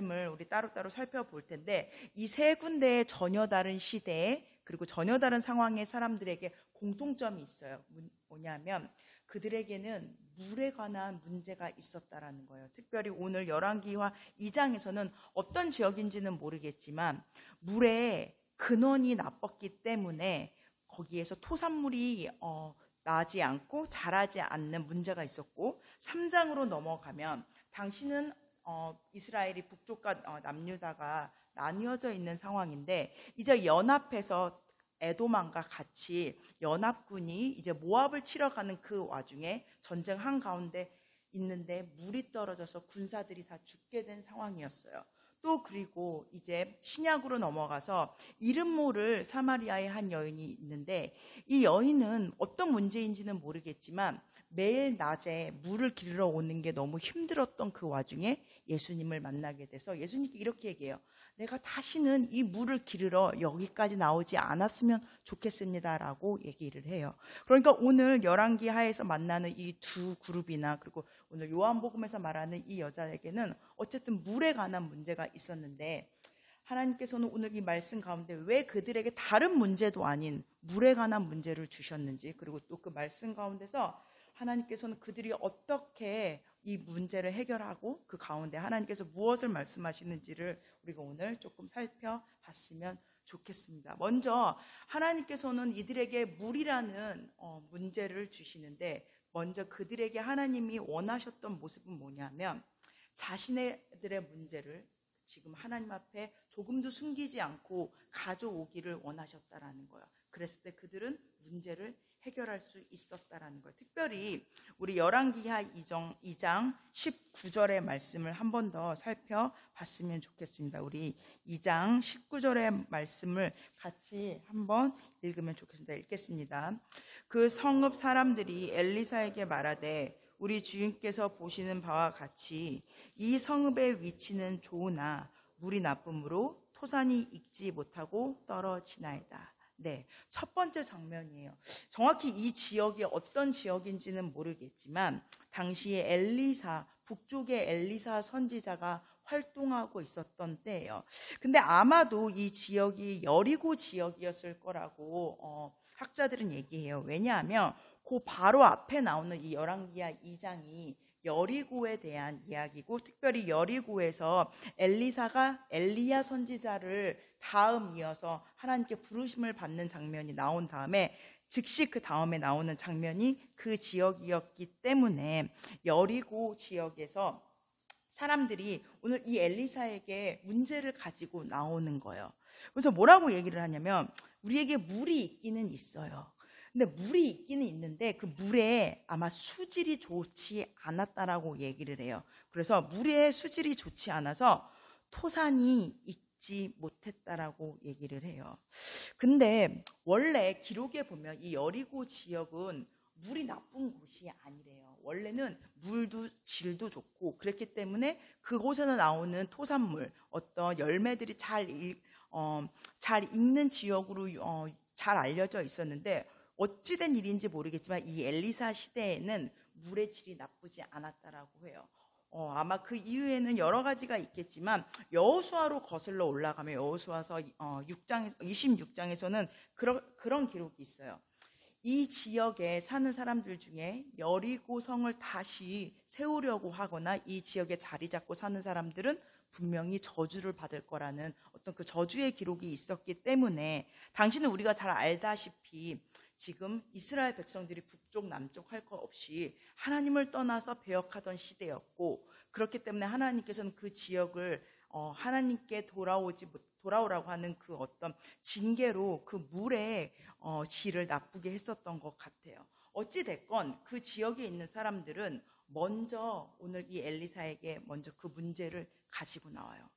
을 우리 따로따로 살펴볼 텐데, 이 세 군데의 전혀 다른 시대에 그리고 전혀 다른 상황의 사람들에게 공통점이 있어요. 뭐냐면 그들에게는 물에 관한 문제가 있었다라는 거예요. 특별히 오늘 열왕기하 2장에서는 어떤 지역인지는 모르겠지만 물의 근원이 나빴기 때문에 거기에서 토산물이 나지 않고 자라지 않는 문제가 있었고, 3장으로 넘어가면 당신은 이스라엘이 북쪽과 남유다가 나뉘어져 있는 상황인데, 이제 연합해서 에돔왕과 같이 연합군이 이제 모압을 치러 가는 그 와중에 전쟁 한가운데 있는데 물이 떨어져서 군사들이 다 죽게 된 상황이었어요. 또 그리고 이제 신약으로 넘어가서 이름 모를 사마리아의 한 여인이 있는데, 이 여인은 어떤 문제인지는 모르겠지만 매일 낮에 물을 길러 오는 게 너무 힘들었던 그 와중에 예수님을 만나게 돼서 예수님께 이렇게 얘기해요. 내가 다시는 이 물을 기르러 여기까지 나오지 않았으면 좋겠습니다라고 얘기를 해요. 그러니까 오늘 열왕기하에서 만나는 이 두 그룹이나 그리고 오늘 요한복음에서 말하는 이 여자에게는 어쨌든 물에 관한 문제가 있었는데, 하나님께서는 오늘 이 말씀 가운데 왜 그들에게 다른 문제도 아닌 물에 관한 문제를 주셨는지, 그리고 또 그 말씀 가운데서 하나님께서는 그들이 어떻게 이 문제를 해결하고 그 가운데 하나님께서 무엇을 말씀하시는지를 우리가 오늘 조금 살펴봤으면 좋겠습니다. 먼저 하나님께서는 이들에게 물이라는 문제를 주시는데, 먼저 그들에게 하나님이 원하셨던 모습은 뭐냐면 자신들의 문제를 지금 하나님 앞에 조금도 숨기지 않고 가져오기를 원하셨다라는 거예요. 그랬을 때 그들은 문제를 해결할 수 있었다라는 거예요. 특별히 우리 열왕기하 2장 19절의 말씀을 한 번 더 살펴봤으면 좋겠습니다. 우리 2장 19절의 말씀을 같이 한번 읽으면 좋겠습니다. 읽겠습니다. 그 성읍 사람들이 엘리사에게 말하되 우리 주인께서 보시는 바와 같이 이 성읍의 위치는 좋으나 물이 나쁨으로 토산이 익지 못하고 떨어지나이다. 네, 첫 번째 장면이에요. 정확히 이 지역이 어떤 지역인지는 모르겠지만 당시에 엘리사, 북쪽의 엘리사 선지자가 활동하고 있었던 때예요. 근데 아마도 이 지역이 여리고 지역이었을 거라고 학자들은 얘기해요. 왜냐하면 그 바로 앞에 나오는 이 열왕기하 2장이 여리고에 대한 이야기고, 특별히 여리고에서 엘리사가 엘리야 선지자를 다음 이어서 하나님께 부르심을 받는 장면이 나온 다음에 즉시 그 다음에 나오는 장면이 그 지역이었기 때문에 여리고 지역에서 사람들이 오늘 이 엘리사에게 문제를 가지고 나오는 거예요. 그래서 뭐라고 얘기를 하냐면 우리에게 물이 있기는 있어요. 근데 물이 있기는 있는데 그 물에 아마 수질이 좋지 않았다라고 얘기를 해요. 그래서 물의 수질이 좋지 않아서 토산이 익지 못했다라고 얘기를 해요. 근데 원래 기록에 보면 이 여리고 지역은 물이 나쁜 곳이 아니래요. 원래는 물도 질도 좋고 그랬기 때문에 그곳에서 나오는 토산물, 어떤 열매들이 잘 익는 지역으로 잘 알려져 있었는데, 어찌된 일인지 모르겠지만 이 엘리사 시대에는 물의 질이 나쁘지 않았다라고 해요. 아마 그 이유에는 여러 가지가 있겠지만 여호수아로 거슬러 올라가면 여호수아서 26장에서는 그런 기록이 있어요. 이 지역에 사는 사람들 중에 여리고 성을 다시 세우려고 하거나 이 지역에 자리 잡고 사는 사람들은 분명히 저주를 받을 거라는 어떤 그 저주의 기록이 있었기 때문에, 당신은 우리가 잘 알다시피 지금 이스라엘 백성들이 북쪽 남쪽 할 것 없이 하나님을 떠나서 배역하던 시대였고, 그렇기 때문에 하나님께서는 그 지역을 하나님께 돌아오라고 하는 그 어떤 징계로 그 물의 질을 나쁘게 했었던 것 같아요. 어찌 됐건 그 지역에 있는 사람들은 먼저 오늘 이 엘리사에게 먼저 그 문제를 가지고 나와요.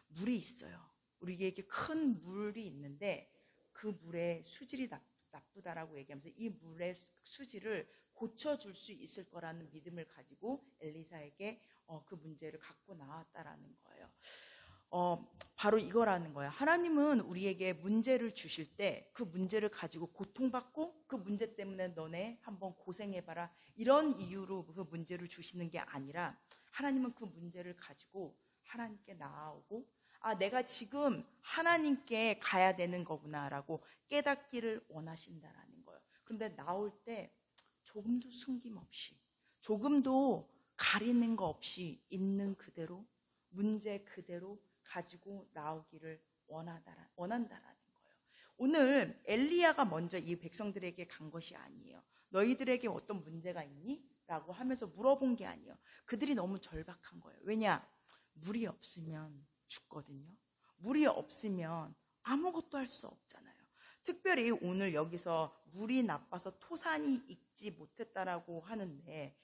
물이 있어요. 우리에게 큰 물이 있는데 그 물의 수질이 나쁘다라고 얘기하면서 이 물의 수질을 고쳐줄 수 있을 거라는 믿음을 가지고 엘리사에게 그 문제를 갖고 나왔다라는 거예요. 바로 이거라는 거예요. 하나님은 우리에게 문제를 주실 때 그 문제를 가지고 고통받고 그 문제 때문에 너네 한번 고생해봐라 이런 이유로 그 문제를 주시는 게 아니라, 하나님은 그 문제를 가지고 하나님께 나아오고 내가 지금 하나님께 가야 되는 거구나라고 깨닫기를 원하신다라는 거예요. 그런데 나올 때 조금도 숨김없이, 조금도 가리는 거 없이 있는 그대로, 문제 그대로 가지고 나오기를 원한다라는 거예요. 오늘 엘리야가 먼저 이 백성들에게 간 것이 아니에요. 너희들에게 어떤 문제가 있니? 라고 하면서 물어본 게 아니에요. 그들이 너무 절박한 거예요. 왜냐? 물이 없으면 죽거든요. 물이 없으면 아무것도 할 수 없잖아요. 특별히 오늘 여기서 물이 나빠서 토산이 익지 못했다라고 하는데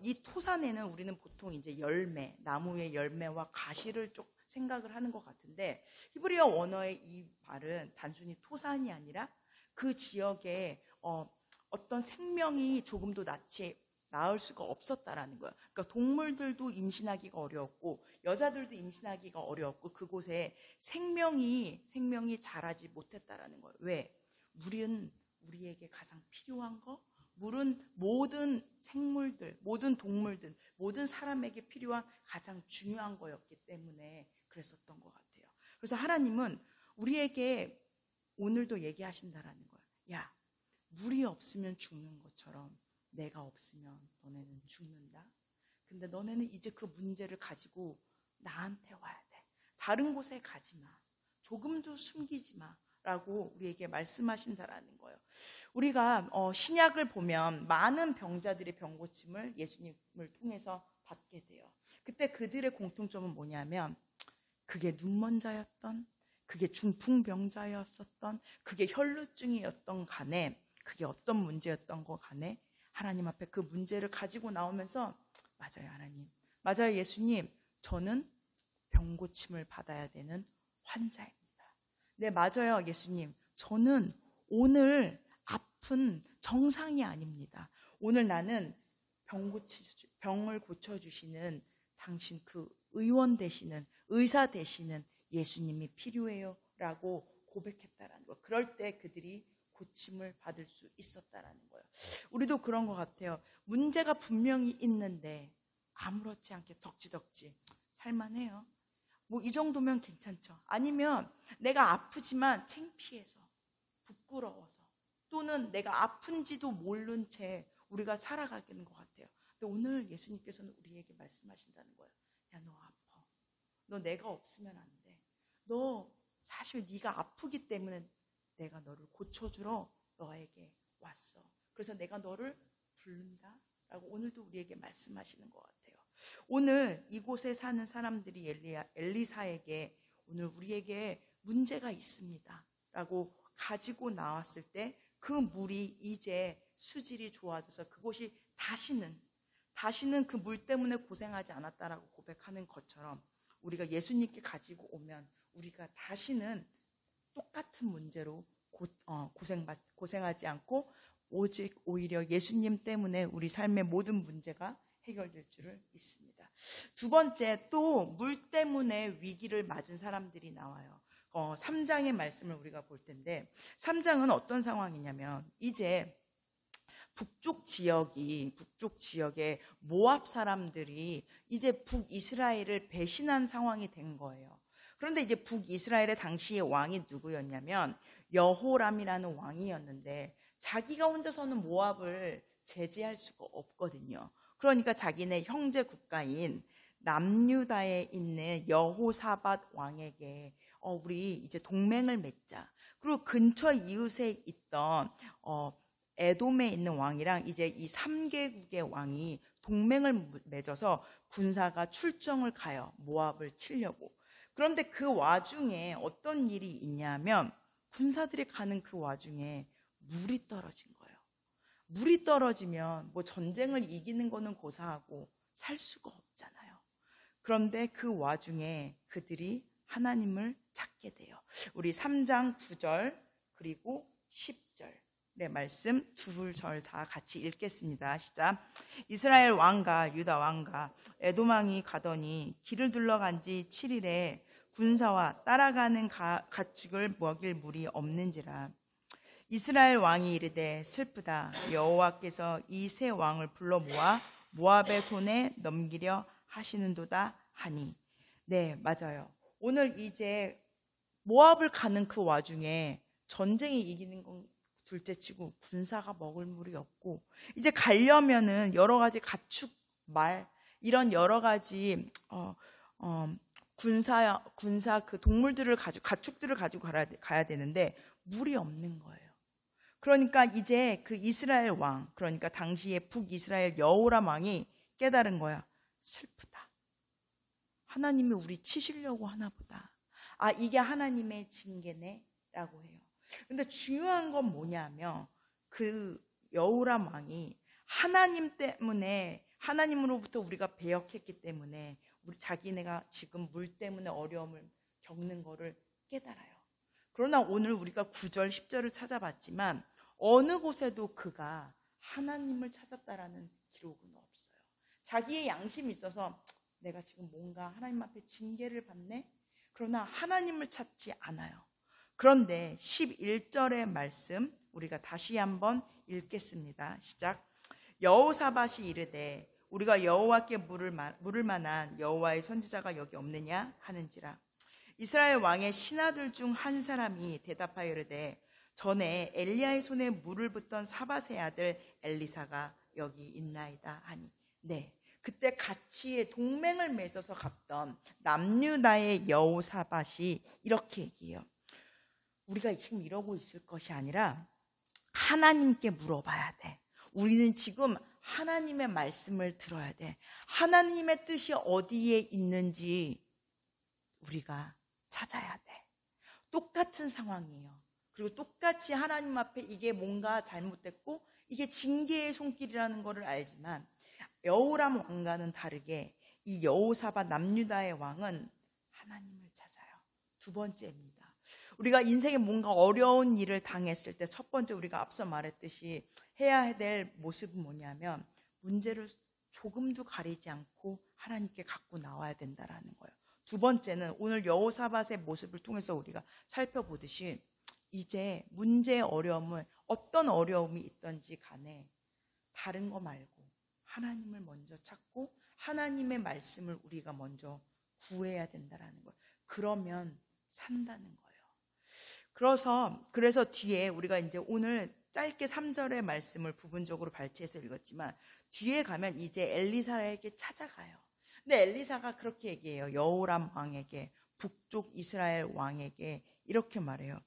이 토산에는 우리는 보통 이제 열매, 나무의 열매와 가시를 좀 생각을 하는 것 같은데 히브리어 원어의 이 말은 단순히 토산이 아니라 그 지역에 어떤 생명이 조금도 낳을 수가 없었다라는 거예요. 그러니까 동물들도 임신하기가 어려웠고 여자들도 임신하기가 어려웠고 그곳에 생명이 자라지 못했다라는 거예요. 왜? 물은 우리에게 가장 필요한 거, 물은 모든 생물들, 모든 동물들, 모든 사람에게 필요한 가장 중요한 거였기 때문에 그랬었던 것 같아요. 그래서 하나님은 우리에게 오늘도 얘기하신다라는 거예요. 야, 물이 없으면 죽는 것처럼 내가 없으면 너네는 죽는다. 근데 너네는 이제 그 문제를 가지고 나한테 와야 돼. 다른 곳에 가지 마. 조금도 숨기지 마. 라고 우리에게 말씀하신다라는 거예요. 우리가 신약을 보면 많은 병자들의 병고침을 예수님을 통해서 받게 돼요. 그때 그들의 공통점은 뭐냐면 그게 눈먼 자였던, 그게 중풍병자였었던, 그게 혈루증이었던 간에, 그게 어떤 문제였던 것 간에 하나님 앞에 그 문제를 가지고 나오면서 맞아요 하나님, 맞아요 예수님, 저는 병고침을 받아야 되는 환자입니다. 네 맞아요 예수님, 저는 오늘 아픈 정상이 아닙니다. 오늘 나는 병을 고쳐주시는 당신 그 의원 되시는, 의사 되시는 예수님이 필요해요 라고 고백했다라는 거예요. 그럴 때 그들이 고침을 받을 수 있었다라는 거예요. 우리도 그런 것 같아요. 문제가 분명히 있는데 아무렇지 않게 덕지덕지 살만해요. 뭐 이 정도면 괜찮죠. 아니면 내가 아프지만 창피해서, 부끄러워서, 또는 내가 아픈지도 모른 채 우리가 살아가는 것 같아요. 근데 오늘 예수님께서는 우리에게 말씀하신다는 거예요. 야, 너 아파. 너 내가 없으면 안 돼. 너 사실 네가 아프기 때문에 내가 너를 고쳐주러 너에게 왔어. 그래서 내가 너를 부른다 라고 오늘도 우리에게 말씀하시는 것 같아요. 오늘 이곳에 사는 사람들이 엘리사에게 오늘 우리에게 문제가 있습니다 라고 가지고 나왔을 때 그 물이 이제 수질이 좋아져서 그곳이 다시는 그 물 때문에 고생하지 않았다라고 고백하는 것처럼 우리가 예수님께 가지고 오면 우리가 다시는 똑같은 문제로 고생하지 않고 오직 오히려 예수님 때문에 우리 삶의 모든 문제가 해결될 줄을 믿습니다. 두 번째, 또 물 때문에 위기를 맞은 사람들이 나와요. 3장의 말씀을 우리가 볼 텐데 3장은 어떤 상황이냐면 이제 북쪽 지역의 모압 사람들이 이제 북이스라엘을 배신한 상황이 된 거예요. 그런데 이제 북이스라엘의 당시의 왕이 누구였냐면 여호람이라는 왕이었는데 자기가 혼자서는 모압을 제지할 수가 없거든요. 그러니까 자기네 형제 국가인 남유다에 있는 여호사밧 왕에게 우리 이제 동맹을 맺자. 그리고 근처 이웃에 있던 에돔에 있는 왕이랑 이제 이 3개국의 왕이 동맹을 맺어서 군사가 출정을 가요. 모압을 치려고. 그런데 그 와중에 어떤 일이 있냐면 군사들이 가는 그 와중에 물이 떨어진 거예요. 물이 떨어지면 뭐 전쟁을 이기는 거는 고사하고 살 수가 없잖아요. 그런데 그 와중에 그들이 하나님을 찾게 돼요. 우리 3장 9절 그리고 10절의 말씀 두 절 다 같이 읽겠습니다. 시작. 이스라엘 왕과 유다 왕과 에돔 왕이 가더니 길을 둘러간 지 7일에 군사와 따라가는 가축을 먹일 물이 없는지라. 이스라엘 왕이 이르되 슬프다. 여호와께서 이 세 왕을 불러 모아 모압의 손에 넘기려 하시는도다 하니 네, 맞아요. 오늘 이제 모압을 가는 그 와중에 전쟁이 이기는 건 둘째치고 군사가 먹을 물이 없고, 이제 가려면은 여러 가지 가축, 말 이런 여러 가지 군사 그 동물들을 가지고 가축들을 가지고 가야 되는데 물이 없는 거예요. 그러니까 이제 그 이스라엘 왕, 그러니까 당시에 북이스라엘 여호람 왕이 깨달은 거야. 슬프다. 하나님이 우리 치시려고 하나 보다. 아, 이게 하나님의 징계네 라고 해요. 근데 중요한 건 뭐냐면 그 여호람 왕이 하나님 때문에, 하나님으로부터 우리가 배역했기 때문에 우리 자기네가 지금 물 때문에 어려움을 겪는 거를 깨달아요. 그러나 오늘 우리가 9절 10절을 찾아봤지만 어느 곳에도 그가 하나님을 찾았다라는 기록은 없어요. 자기의 양심이 있어서 내가 지금 뭔가 하나님 앞에 징계를 받네? 그러나 하나님을 찾지 않아요. 그런데 11절의 말씀 우리가 다시 한번 읽겠습니다. 시작. 여호사밧이 이르되 우리가 여호와께 물을 만한 여호와의 선지자가 여기 없느냐 하는지라. 이스라엘 왕의 신하들 중 한 사람이 대답하여 이르되 전에 엘리야의 손에 물을 붓던 사밧의 아들 엘리사가 여기 있나이다 하니. 네, 그때 같이 동맹을 맺어서 갔던 남유다의 여호사밧이 이렇게 얘기해요. 우리가 지금 이러고 있을 것이 아니라 하나님께 물어봐야 돼. 우리는 지금 하나님의 말씀을 들어야 돼. 하나님의 뜻이 어디에 있는지 우리가 찾아야 돼. 똑같은 상황이에요. 그리고 똑같이 하나님 앞에 이게 뭔가 잘못됐고 이게 징계의 손길이라는 것을 알지만 여호람 왕과는 다르게 이 여호사밧 남유다의 왕은 하나님을 찾아요. 두 번째입니다. 우리가 인생에 뭔가 어려운 일을 당했을 때 첫 번째 우리가 앞서 말했듯이 해야 될 모습은 뭐냐면 문제를 조금도 가리지 않고 하나님께 갖고 나와야 된다라는 거예요. 두 번째는 오늘 여호사밧의 모습을 통해서 우리가 살펴보듯이 이제 문제의 어려움을 어떤 어려움이 있든지 간에 다른 거 말고 하나님을 먼저 찾고 하나님의 말씀을 우리가 먼저 구해야 된다라는 거예요. 그러면 산다는 거예요. 그래서 뒤에 우리가 이제 오늘 짧게 3절의 말씀을 부분적으로 발췌해서 읽었지만 뒤에 가면 이제 엘리사에게 찾아가요. 근데 엘리사가 그렇게 얘기해요. 여호람 왕에게, 북쪽 이스라엘 왕에게 이렇게 말해요.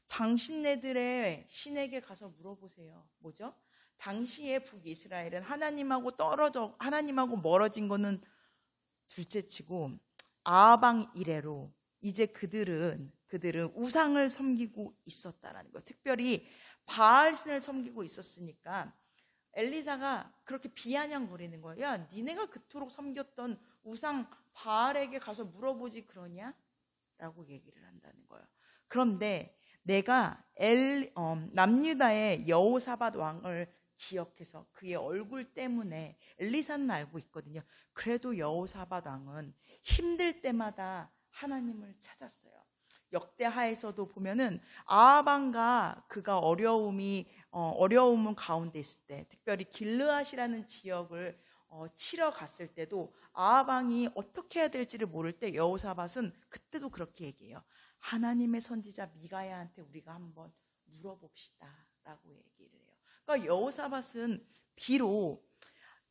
당신네들의 신에게 가서 물어보세요. 뭐죠? 당시의 북이스라엘은 하나님하고 멀어진 거는 둘째치고 아방 이래로 이제 그들은 우상을 섬기고 있었다라는 거예요. 특별히 바알신을 섬기고 있었으니까 엘리사가 그렇게 비아냥거리는 거예요. 야, 니네가 그토록 섬겼던 우상 바알에게 가서 물어보지 그러냐? 라고 얘기를 한다는 거예요. 그런데 내가 남유다의 여호사밧 왕을 기억해서 그의 얼굴 때문에 엘리사는 알고 있거든요. 그래도 여호사밧 왕은 힘들 때마다 하나님을 찾았어요. 역대하에서도 보면은 아합왕과 그가 어려움 가운데 있을 때, 특별히 길르앗이라는 지역을 치러 갔을 때도 아합왕이 어떻게 해야 될지를 모를 때 여호사밧은 그때도 그렇게 얘기해요. 하나님의 선지자 미가야한테 우리가 한번 물어봅시다라고 얘기를 해요. 그러니까 여호사밧은 비록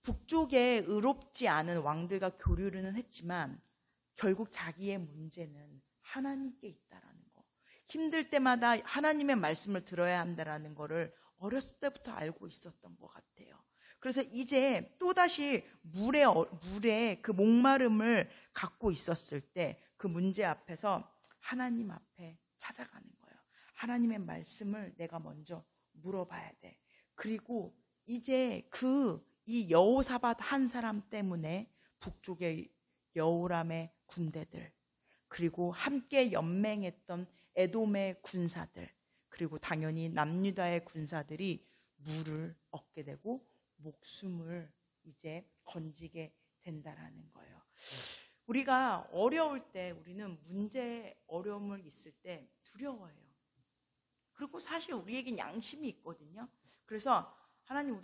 북쪽에 의롭지 않은 왕들과 교류는 했지만 결국 자기의 문제는 하나님께 있다라는 거, 힘들 때마다 하나님의 말씀을 들어야 한다라는 거를 어렸을 때부터 알고 있었던 것 같아요. 그래서 이제 또다시 물에 그 목마름을 갖고 있었을 때 그 문제 앞에서 하나님 앞에 찾아가는 거예요. 하나님의 말씀을 내가 먼저 물어봐야 돼. 그리고 이제 이 여호사밧 한 사람 때문에 북쪽의 여호람의 군대들, 그리고 함께 연맹했던 에돔의 군사들, 그리고 당연히 남유다의 군사들이 물을 얻게 되고 목숨을 이제 건지게 된다라는 거예요. 우리가 어려울 때, 우리는 문제, 어려움을 있을 때 두려워해요. 그리고 사실 우리에겐 양심이 있거든요. 그래서 하나님,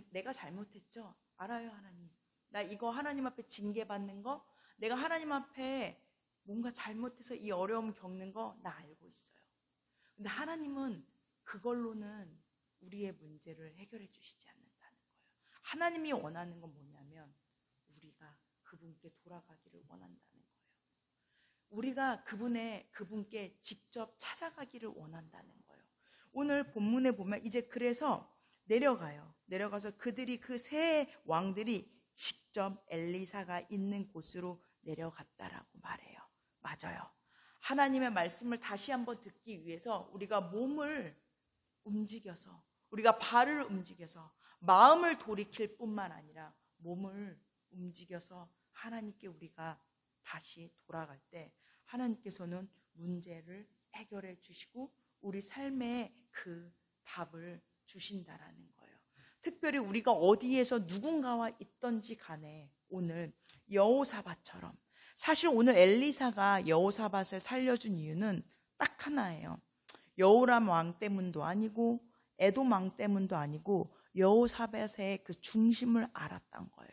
내가 잘못했죠? 알아요, 하나님. 나 이거 하나님 앞에 징계받는 거, 내가 하나님 앞에 뭔가 잘못해서 이 어려움 겪는 거 나 알고 있어요. 근데 하나님은 그걸로는 우리의 문제를 해결해 주시지 않는다는 거예요. 하나님이 원하는 건 뭐냐면 우리가 그분께 돌아가기를 원한다는 거예요. 우리가 그분께 직접 찾아가기를 원한다는 거예요. 오늘 본문에 보면 이제 그래서 내려가요. 내려가서 그들이 그 세 왕들이 직접 엘리사가 있는 곳으로 내려갔다라고 말해요. 맞아요. 하나님의 말씀을 다시 한번 듣기 위해서 우리가 몸을 움직여서, 우리가 발을 움직여서 마음을 돌이킬 뿐만 아니라 몸을 움직여서 하나님께 우리가 다시 돌아갈 때 하나님께서는 문제를 해결해 주시고 우리 삶에 그 답을 주신다라는 거예요. 특별히 우리가 어디에서 누군가와 있던지 간에 오늘 여호사밧처럼, 사실 오늘 엘리사가 여호사밧을 살려준 이유는 딱 하나예요. 여호람 왕 때문도 아니고 에돔 왕 때문도 아니고 여호사밧의 그 중심을 알았던 거예요.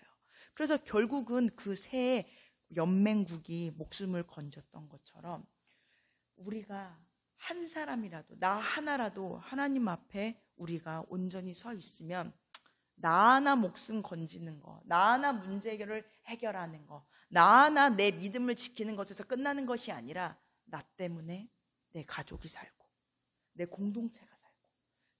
그래서 결국은 그 세 연맹국이 목숨을 건졌던 것처럼 우리가 한 사람이라도, 나 하나라도 하나님 앞에 우리가 온전히 서 있으면 나 하나 목숨 건지는 거, 나 하나 문제를 해결하는 거, 나 하나 내 믿음을 지키는 것에서 끝나는 것이 아니라 나 때문에 내 가족이 살고, 내 공동체가 살고,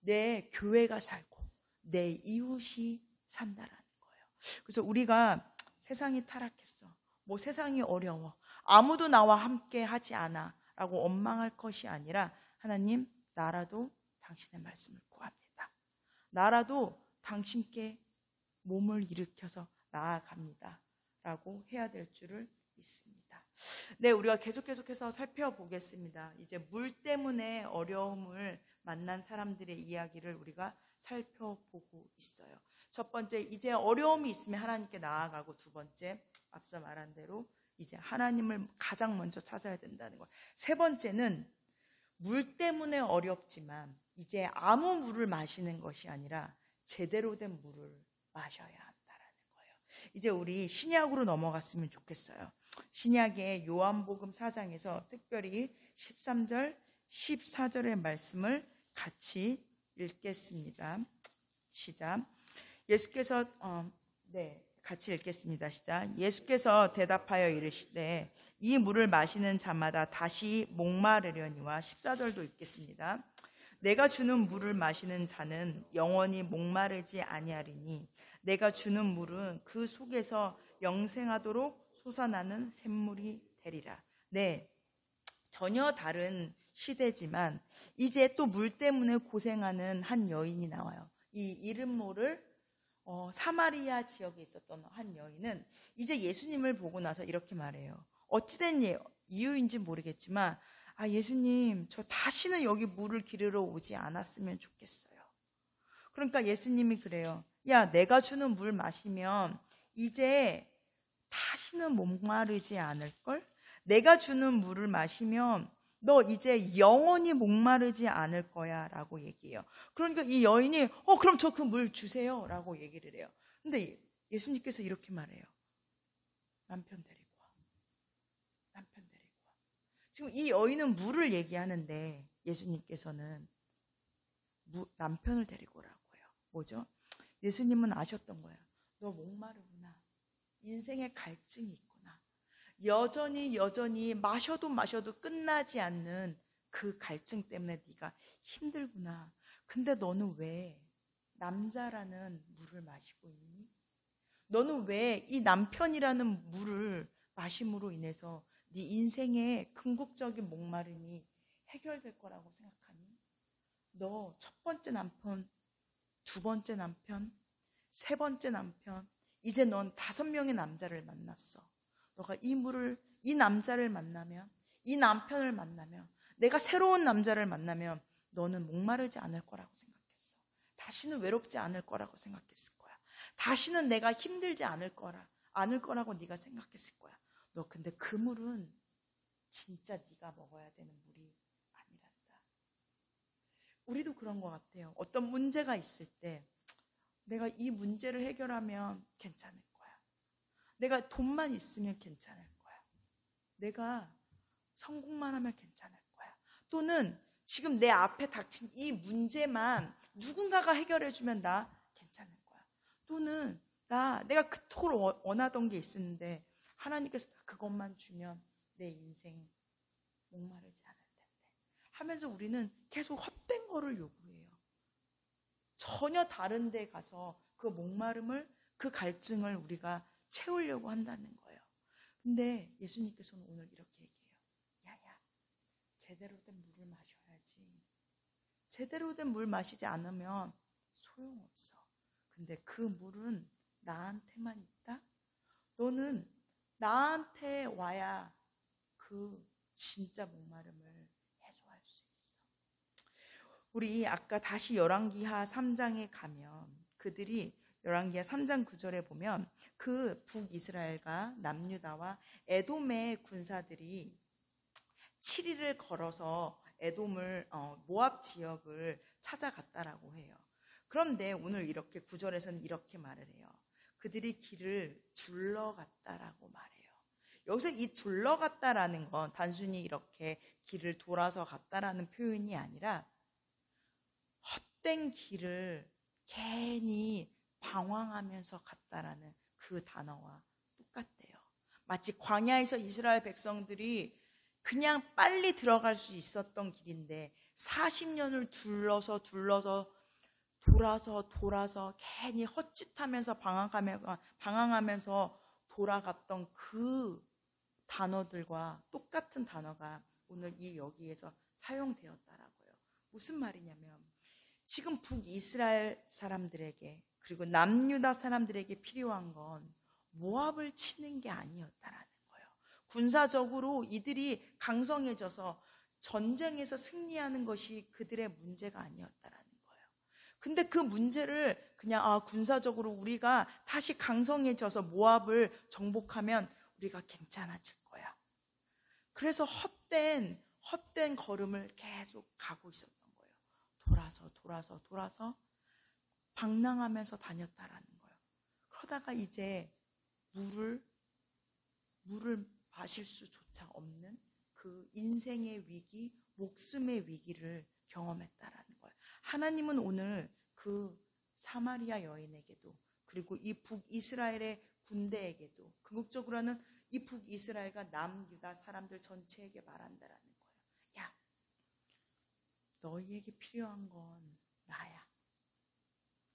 내 교회가 살고, 내 이웃이 산다라는 거예요. 그래서 우리가 세상이 타락했어, 뭐 세상이 어려워, 아무도 나와 함께 하지 않아 라고 원망할 것이 아니라 하나님, 나라도 당신의 말씀을 구합니다. 나라도 당신께 몸을 일으켜서 나아갑니다 라고 해야 될 줄을 믿습니다. 네, 우리가 계속해서 살펴보겠습니다. 이제 물 때문에 어려움을 만난 사람들의 이야기를 우리가 살펴보고 있어요. 첫 번째, 이제 어려움이 있으면 하나님께 나아가고, 두 번째, 앞서 말한 대로 이제 하나님을 가장 먼저 찾아야 된다는 거예요. 세 번째는 물 때문에 어렵지만 이제 아무 물을 마시는 것이 아니라 제대로 된 물을 마셔야 한다는 거예요. 이제 우리 신약으로 넘어갔으면 좋겠어요. 신약의 요한복음 4장에서 특별히 13절, 14절의 말씀을 같이 읽겠습니다. 시작. 예수께서 같이 읽겠습니다. 시작. 예수께서 대답하여 이르시되 이 물을 마시는 자마다 다시 목마르려니와, 14절도 읽겠습니다. 내가 주는 물을 마시는 자는 영원히 목마르지 아니하리니 내가 주는 물은 그 속에서 영생하도록 솟아나는 샘물이 되리라. 네, 전혀 다른 시대지만 이제 또 물 때문에 고생하는 한 여인이 나와요. 이 이름 모를 사마리아 지역에 있었던 한 여인은 이제 예수님을 보고 나서 이렇게 말해요. 어찌된 이유인지 모르겠지만, 예수님, 저 다시는 여기 물을 기르러 오지 않았으면 좋겠어요. 그러니까 예수님이 그래요. 야, 내가 주는 물 마시면 이제 다시는 목마르지 않을걸? 내가 주는 물을 마시면 너 이제 영원히 목마르지 않을 거야 라고 얘기해요. 그러니까 이 여인이 그럼 저 그 물 주세요 라고 얘기를 해요. 근데 예수님께서 이렇게 말해요. 남편 데리고 와. 남편 데리고 와. 지금 이 여인은 물을 얘기하는데 예수님께서는 남편을 데리고 오라고 해요. 뭐죠? 예수님은 아셨던 거예요. 너 목마르구나. 인생에 갈증이 있구나. 여전히 마셔도 끝나지 않는 그 갈증 때문에 네가 힘들구나. 근데 너는 왜 남자라는 물을 마시고 있니? 너는 왜 이 남편이라는 물을 마심으로 인해서 네 인생의 궁극적인 목마름이 해결될 거라고 생각하니? 너 첫 번째 남편, 두 번째 남편, 세 번째 남편, 이제 넌 5명의 남자를 만났어. 너가 이 남자를 만나면, 이 남편을 만나면, 내가 새로운 남자를 만나면 너는 목마르지 않을 거라고 생각했어. 다시는 외롭지 않을 거라고 생각했을 거야. 다시는 내가 힘들지 않을 거라고 네가 생각했을 거야. 너 근데 그 물은 진짜 네가 먹어야 되는 물이 아니란다. 우리도 그런 것 같아요. 어떤 문제가 있을 때 내가 이 문제를 해결하면 괜찮을 거야. 내가 돈만 있으면 괜찮을 거야. 내가 성공만 하면 괜찮을 거야. 또는 지금 내 앞에 닥친 이 문제만 누군가가 해결해주면 나 괜찮을 거야. 또는 내가 그토록 원하던 게 있었는데 하나님께서 그것만 주면 내 인생 목마르지 않을 텐데 하면서 우리는 계속 헛된 거를 요구해요. 전혀 다른 데 가서 그 목마름을, 그 갈증을 우리가 채우려고 한다는 거예요. 근데 예수님께서는 오늘 이렇게 얘기해요. 야야, 제대로 된 물을 마셔야지. 제대로 된 물 마시지 않으면 소용없어. 근데 그 물은 나한테만 있다? 너는 나한테 와야 그 진짜 목마름을 해소할 수 있어. 우리 아까 다시 열왕기하 3장에 가면 그들이 열왕기하 3장 9절에 보면 그 북이스라엘과 남유다와 에돔의 군사들이 7일을 걸어서 에돔을 모압 지역을 찾아갔다라고 해요. 그런데 오늘 이렇게 9절에서는 이렇게 말을 해요. 그들이 길을 둘러갔다라고 말해요. 여기서 이 둘러갔다라는 건 단순히 이렇게 길을 돌아서 갔다라는 표현이 아니라 헛된 길을 괜히 방황하면서 갔다라는 그 단어와 똑같대요. 마치 광야에서 이스라엘 백성들이 그냥 빨리 들어갈 수 있었던 길인데 40년을 둘러서 돌아서 괜히 헛짓하면서 방황하면서 돌아갔던 그 단어들과 똑같은 단어가 오늘 여기에서 사용되었다라고요. 무슨 말이냐면 지금 북이스라엘 사람들에게 그리고 남유다 사람들에게 필요한 건 모압을 치는 게 아니었다라는 거예요. 군사적으로 이들이 강성해져서 전쟁에서 승리하는 것이 그들의 문제가 아니었다라는 거예요. 근데 그 문제를 그냥 군사적으로 우리가 다시 강성해져서 모압을 정복하면 우리가 괜찮아질 거야. 그래서 헛된 걸음을 계속 가고 있었던 거예요. 돌아서 방랑하면서 다녔다라는 거예요. 그러다가 이제 물을 마실 수조차 없는 그 인생의 위기, 목숨의 위기를 경험했다라는 거예요. 하나님은 오늘 그 사마리아 여인에게도 그리고 이 북이스라엘의 군대에게도 궁극적으로는 이 북이스라엘과 남유다 사람들 전체에게 말한다라는 거예요. 야, 너희에게 필요한 건 나야.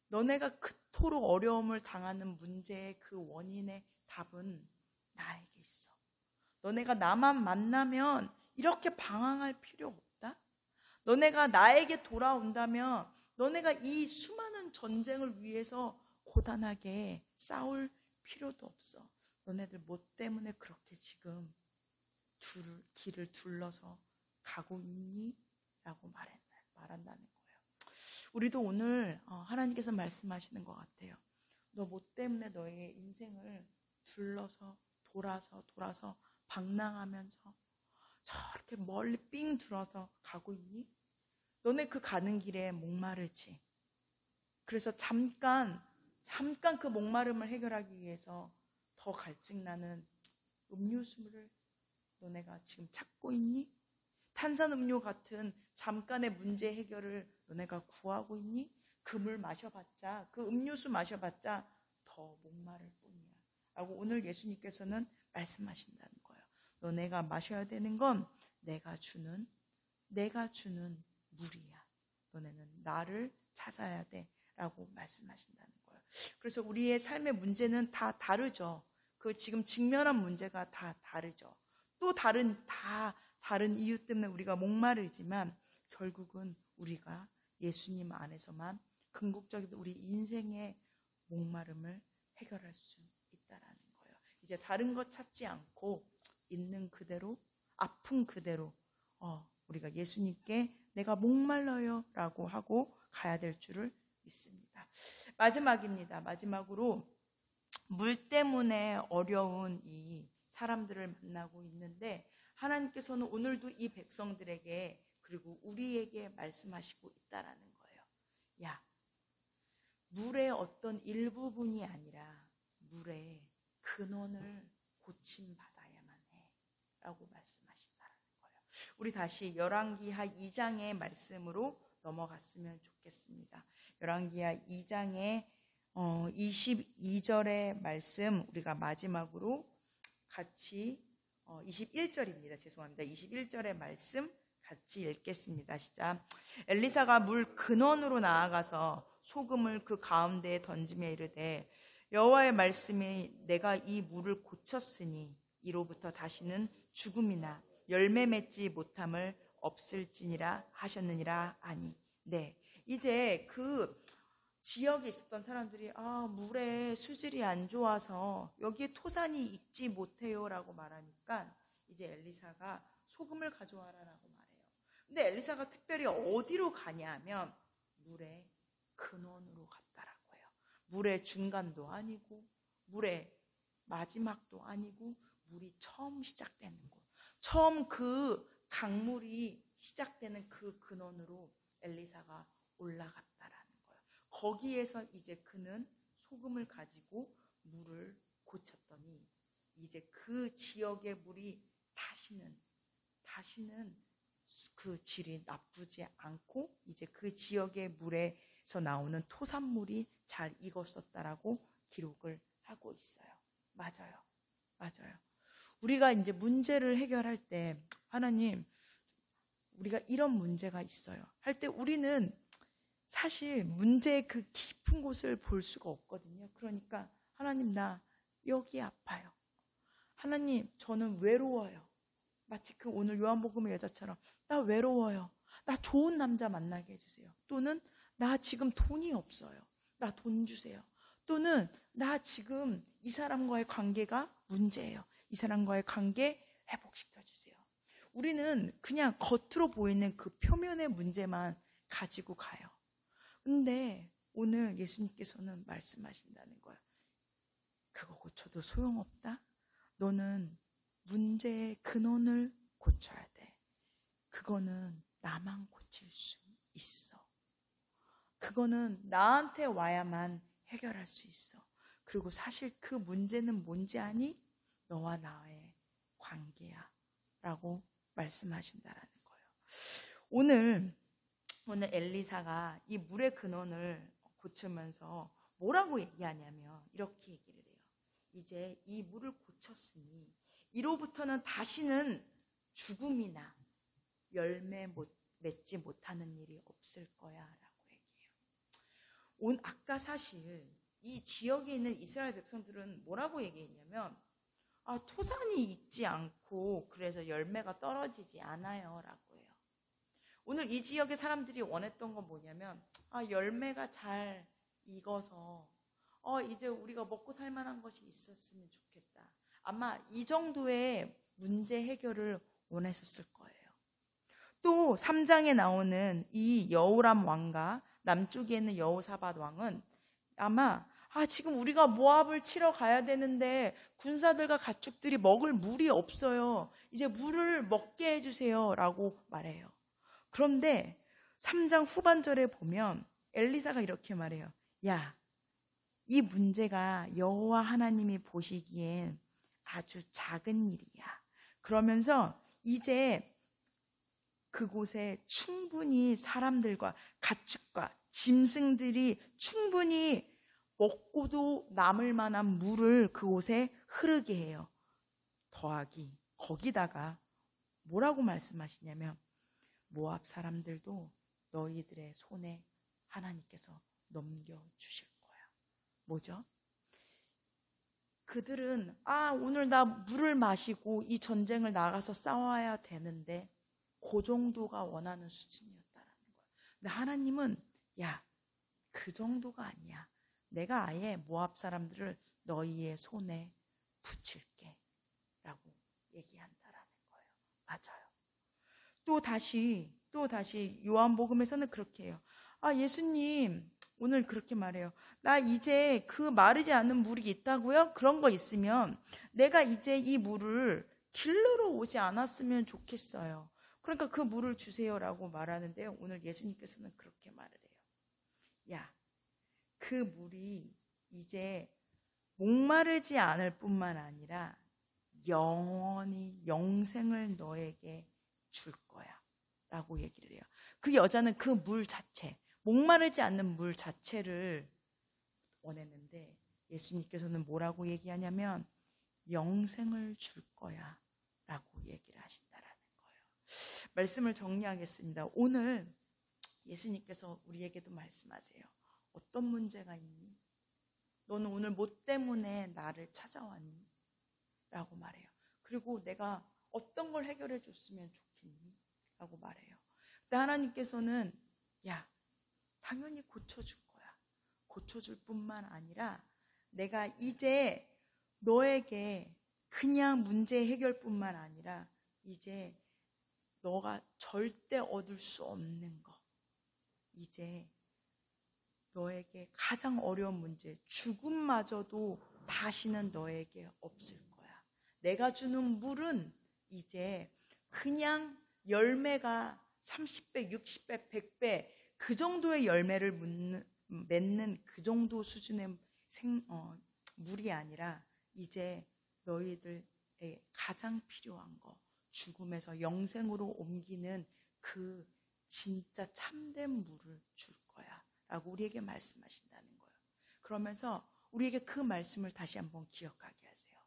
너네가 그토록 어려움을 당하는 문제의 그 원인의 답은 나에게 있어. 너네가 나만 만나면 이렇게 방황할 필요 없다. 너네가 나에게 돌아온다면 너네가 이 수많은 전쟁을 위해서 고단하게 싸울 필요도 없어. 너네들 뭐 때문에 그렇게 지금 길을 둘러서 가고 있니? 라고 말한다는 거예요. 우리도 오늘 하나님께서 말씀하시는 것 같아요. 너 뭐 때문에 너의 인생을 둘러서 돌아서 방랑하면서 저렇게 멀리 삥 둘어서 가고 있니? 너네 그 가는 길에 목마르지. 그래서 잠깐 그 목마름을 해결하기 위해서 더 갈증나는 음료수를 너네가 지금 찾고 있니? 탄산음료 같은 잠깐의 문제 해결을 너네가 구하고 있니? 그 물 마셔봤자, 그 음료수 마셔봤자 더 목마를 뿐이야. 라고 오늘 예수님께서는 말씀하신다는 거예요. 너네가 마셔야 되는 건 내가 주는 물이야. 너네는 나를 찾아야 돼. 라고 말씀하신다는 거예요. 그래서 우리의 삶의 문제는 다 다르죠. 그 지금 직면한 문제가 다 다르죠. 또 다른 이유 때문에 우리가 목마르지만 결국은 우리가 예수님 안에서만 궁극적인 우리 인생의 목마름을 해결할 수 있다라는 거예요. 이제 다른 것 찾지 않고 있는 그대로, 아픈 그대로 우리가 예수님께 내가 목말라요 라고 하고 가야 될 줄을 믿습니다. 마지막입니다. 마지막으로 물 때문에 어려운 이 사람들을 만나고 있는데 하나님께서는 오늘도 이 백성들에게 그리고 우리에게 말씀하시고 있다라는 거예요. 야, 물의 어떤 일부분이 아니라 물의 근원을 고침받아야만 해 라고 말씀하신다는 거예요. 우리 다시 열왕기하 2장의 말씀으로 넘어갔으면 좋겠습니다. 열왕기하 2장의 22절의 말씀 우리가 마지막으로 같이 21절입니다. 죄송합니다. 21절의 말씀 같이 읽겠습니다. 시작. 엘리사가 물 근원으로 나아가서 소금을 그 가운데에 던지며 이르되 여호와의 말씀이 내가 이 물을 고쳤으니 이로부터 다시는 죽음이나 열매 맺지 못함을 없을지니라 하셨느니라 하니. 네, 이제 그 지역에 있었던 사람들이 물의 수질이 안 좋아서 여기에 토산이 익지 못해요라고 말하니까 이제 엘리사가 소금을 가져와라라고 말해요. 근데 엘리사가 특별히 어디로 가냐 하면 물의 근원으로 갔다라고 해요. 물의 중간도 아니고 물의 마지막도 아니고 물이 처음 시작되는 곳, 처음 그 강물이 시작되는 그 근원으로 엘리사가 올라갔다라는 거예요. 거기에서 이제 그는 소금을 가지고 물을 고쳤더니 이제 그 지역의 물이 다시는 그 질이 나쁘지 않고 이제 그 지역의 물에서 나오는 토산물이 잘 익었었다라고 기록을 하고 있어요. 맞아요. 우리가 이제 문제를 해결할 때 하나님 우리가 이런 문제가 있어요 할 때 우리는 사실 문제의 그 깊은 곳을 볼 수가 없거든요. 그러니까 하나님 나 여기 아파요. 하나님 저는 외로워요. 마치 그 오늘 요한복음의 여자처럼 나 외로워요. 나 좋은 남자 만나게 해주세요. 또는 나 지금 돈이 없어요. 나 돈 주세요. 또는 나 지금 이 사람과의 관계가 문제예요. 이 사람과의 관계 회복시켜주세요. 우리는 그냥 겉으로 보이는 그 표면의 문제만 가지고 가요. 근데 오늘 예수님께서는 말씀하신다는 거예요. 그거 고쳐도 소용없다. 너는 문제의 근원을 고쳐야 돼. 그거는 나만 고칠 수 있어. 그거는 나한테 와야만 해결할 수 있어. 그리고 사실 그 문제는 뭔지 아니? 너와 나의 관계야 라고 말씀하신다라는 거예요. 오늘 엘리사가 이 물의 근원을 고치면서 뭐라고 얘기하냐면 이렇게 얘기를 해요. 이제 이 물을 고쳤으니 이로부터는 다시는 죽음이나 열매 맺지 못하는 일이 없을 거야 라고 얘기해요. 아까 사실 이 지역에 있는 이스라엘 백성들은 뭐라고 얘기했냐면 토산이 익지 않고 그래서 열매가 떨어지지 않아요 라고 해요. 오늘 이 지역의 사람들이 원했던 건 뭐냐면 열매가 잘 익어서 이제 우리가 먹고 살만한 것이 있었으면 좋겠다. 아마 이 정도의 문제 해결을 원했었을 거예요. 또 3장에 나오는 이 여호람 왕과 남쪽에 있는 여호사밧 왕은 아마 지금 우리가 모압을 치러 가야 되는데 군사들과 가축들이 먹을 물이 없어요. 이제 물을 먹게 해주세요 라고 말해요. 그런데 3장 후반절에 보면 엘리사가 이렇게 말해요. 야, 이 문제가 여호와 하나님이 보시기엔 아주 작은 일이야. 그러면서 이제 그곳에 충분히 사람들과 가축과 짐승들이 충분히 먹고도 남을 만한 물을 그곳에 흐르게 해요. 더하기 거기다가 뭐라고 말씀하시냐면 모압 사람들도 너희들의 손에 하나님께서 넘겨주실 거야. 뭐죠? 그들은 오늘 나 물을 마시고 이 전쟁을 나가서 싸워야 되는데 그 정도가 원하는 수준이었다라는 거예요. 근데 하나님은 그 정도가 아니야. 내가 아예 모압 사람들을 너희의 손에 붙일게 라고 얘기한다라는 거예요. 맞아요. 또 다시 요한복음에서는 그렇게 해요. 예수님 오늘 그렇게 말해요. 나 이제 그 마르지 않은 물이 있다고요? 그런 거 있으면 내가 이제 이 물을 길러러 오지 않았으면 좋겠어요. 그러니까 그 물을 주세요라고 말하는데요. 오늘 예수님께서는 그렇게 말을 해요. 그 물이 이제 목마르지 않을 뿐만 아니라 영원히 영생을 너에게 줄 거야 라고 얘기를 해요. 그 여자는 그 물 자체, 목마르지 않는 물 자체를 원했는데 예수님께서는 뭐라고 얘기하냐면 영생을 줄 거야 라고 얘기를 하신다라는 거예요. 말씀을 정리하겠습니다. 오늘 예수님께서 우리에게도 말씀하세요. 어떤 문제가 있니? 너는 오늘 뭐 때문에 나를 찾아왔니? 라고 말해요. 그리고 내가 어떤 걸 해결해 줬으면 좋겠니? 라고 말해요. 근데 하나님께서는 야, 당연히 고쳐줄 거야. 고쳐줄 뿐만 아니라 내가 이제 너에게 그냥 문제 해결뿐만 아니라 이제 너가 절대 얻을 수 없는 거, 이제 너에게 가장 어려운 문제, 죽음마저도 다시는 너에게 없을 거야. 내가 주는 물은 이제 그냥 열매가 30배, 60배, 100배 그 정도의 열매를 맺는 그 정도 수준의 물이 아니라 이제 너희들의 가장 필요한 거, 죽음에서 영생으로 옮기는 그 진짜 참된 물을 줄 거야 라고 우리에게 말씀하신다는 거예요. 그러면서 우리에게 그 말씀을 다시 한번 기억하게 하세요.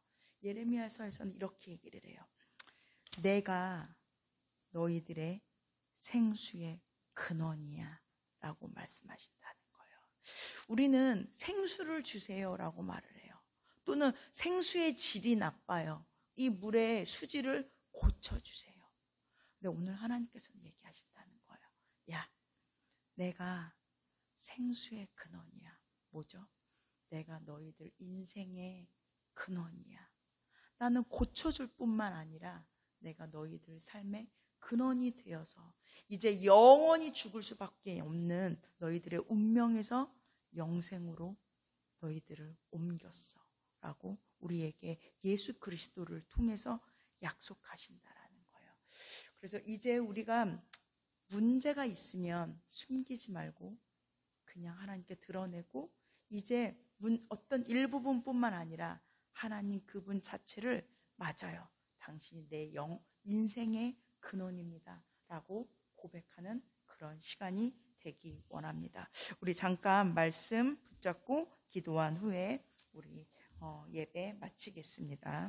예레미야서에서는 이렇게 얘기를 해요. 내가 너희들의 생수의 근원이야 라고 말씀하신다는 거예요. 우리는 생수를 주세요 라고 말을 해요. 또는 생수의 질이 나빠요. 이 물의 수질을 고쳐주세요. 근데 오늘 하나님께서는 얘기하신다는 거예요. 야, 내가 생수의 근원이야. 뭐죠? 내가 너희들 인생의 근원이야. 나는 고쳐줄 뿐만 아니라 내가 너희들 삶의 근원이 되어서 이제 영원히 죽을 수밖에 없는 너희들의 운명에서 영생으로 너희들을 옮겼어 라고 우리에게 예수 그리스도를 통해서 약속하신다라는 거예요. 그래서 이제 우리가 문제가 있으면 숨기지 말고 그냥 하나님께 드러내고 이제 어떤 일부분뿐만 아니라 하나님 그분 자체를 맞아요. 당신이 내 인생의 근원입니다 라고 고백하는 그런 시간이 되기 원합니다. 우리 잠깐 말씀 붙잡고 기도한 후에 우리 예배 마치겠습니다.